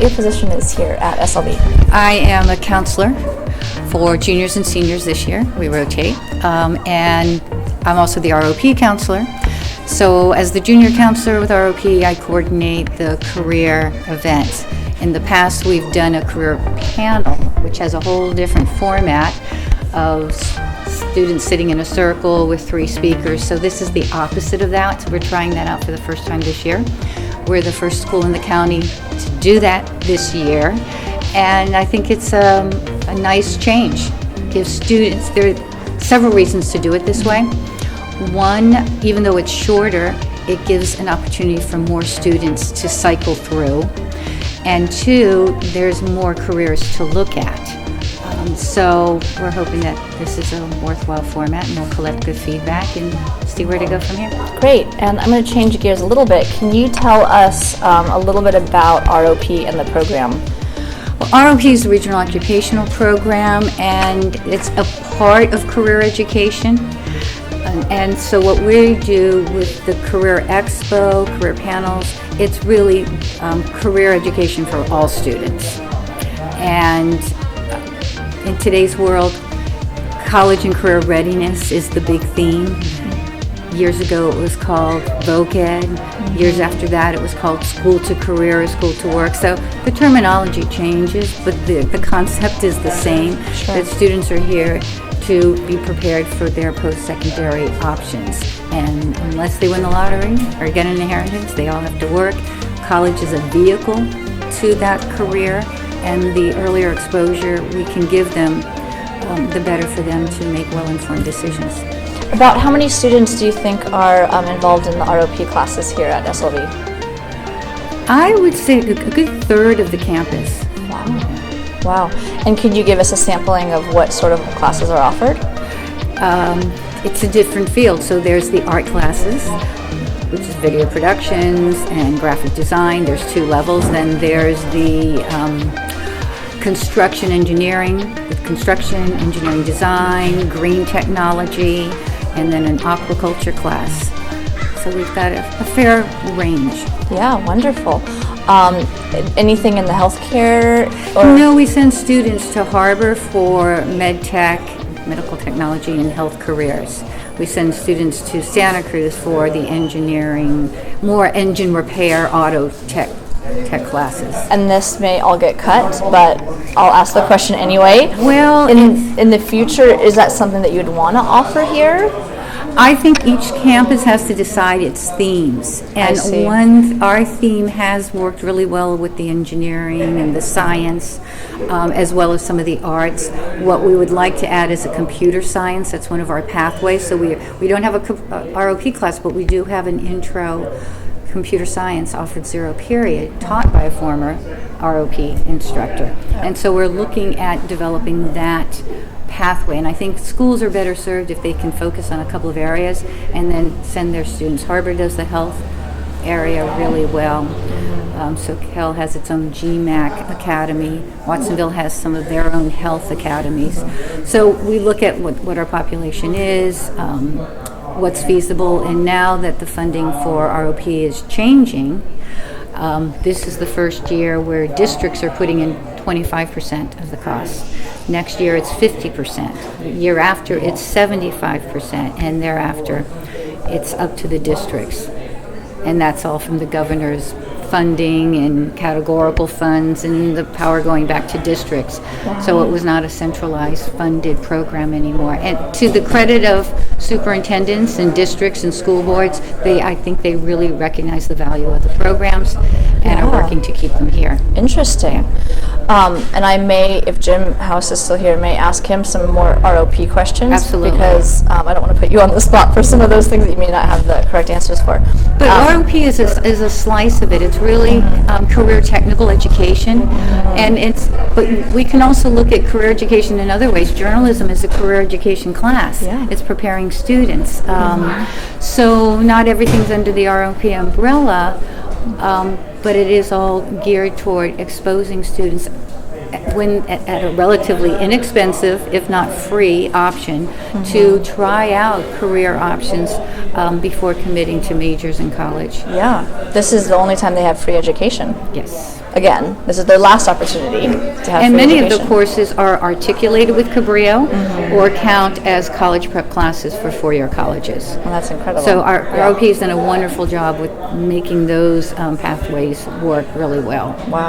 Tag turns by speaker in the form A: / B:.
A: what your position is here at SLV.
B: I am a counselor for juniors and seniors this year. We rotate. And I'm also the ROP counselor. So as the junior counselor with ROP, I coordinate the career events. In the past, we've done a career panel, which has a whole different format of students sitting in a circle with 3 speakers. So this is the opposite of that. So we're trying that out for the first time this year. We're the first school in the county to do that this year. And I think it's a nice change. Gives students, there are several reasons to do it this way. One, even though it's shorter, it gives an opportunity for more students to cycle through. And 2, there's more careers to look at. So we're hoping that this is a worthwhile format and we'll collect good feedback and see where to go from here.
A: Great, and I'm going to change gears a little bit. Can you tell us a little bit about ROP and the program?
B: Well, ROP is the Regional Occupational Program, and it's a part of career education. And so what we do with the Career Expo, career panels, it's really career education for all students. And in today's world, college and career readiness is the big theme. Years ago it was called Voc Ed. Years after that it was called School to Career or School to Work. So the terminology changes, but the concept is the same.
A: Sure.
B: That students are here to be prepared for their post-secondary options. And unless they win the lottery or get an inheritance, they all have to work. College is a vehicle to that career, and the earlier exposure we can give them, the better for them to make well-informed decisions.
A: About how many students do you think are involved in the ROP classes here at SLV?
B: I would say a good third of the campus.
A: Wow. And could you give us a sampling of what sort of classes are offered?
B: It's a different field. So there's the art classes, which is video productions and graphic design. There's 2 levels. Then there's the construction engineering, with construction, engineering design, green technology, and then an aquaculture class. So we've got a fair range.
A: Yeah, wonderful. Anything in the healthcare?
B: No, we send students to Harbor for med tech, medical technology, and health careers. We send students to Santa Cruz for the engineering, more engine repair, auto tech classes.
A: And this may all get cut, but I'll ask the question anyway.
B: Well,
A: in the future, is that something that you'd want to offer here?
B: I think each campus has to decide its themes, and our theme has worked really well with the engineering and the science, as well as some of the arts. What we would like to add is a computer science. That's one of our pathways. So we don't have a ROP class, but we do have an intro computer science offered 0 period, taught by a former ROP instructor. And so we're looking at developing that pathway, and I think schools are better served if they can focus on a couple of areas and then send their students. Harbor does the health area really well. SoCal has its own GMAC academy. Watsonville has some of their own health academies. So we look at what our population is, what's feasible, and now that the funding for ROP is changing, this is the first year where districts are putting in 25% of the cost. Next year it's 50%. The year after it's 75%, and thereafter it's up to the districts. And that's all from the governor's funding and categorical funds and the power going back to districts. Wow. So it was not a centralized funded program anymore. And to the credit of superintendents and districts and school boards, I think they really recognize the value of the programs and are working to keep them here.
A: Interesting. And I may, if Jim House is still here, may ask him some more ROP questions.
B: Absolutely.
A: Because I don't want to put you on the spot for some of those things that you may not have the correct answers for.
B: But ROP is a slice of it. It's really career technical education, and but we can also look at career education in other ways. Journalism is a career education class.
A: Yeah.
B: It's preparing students. So not everything's under the ROP umbrella, but it is all geared toward exposing students at a relatively inexpensive, if not free, option to try out career options before committing to majors in college.
A: Yeah, this is the only time they have free education.
B: Yes.
A: Again, this is their last opportunity to have
B: And
A: free
B: many
A: education.
B: of the courses are articulated with Cabrillo or count as college prep classes for four-year colleges.
A: Well, that's incredible.
B: So our OP has done a wonderful job with making those pathways work really well.
A: Wow.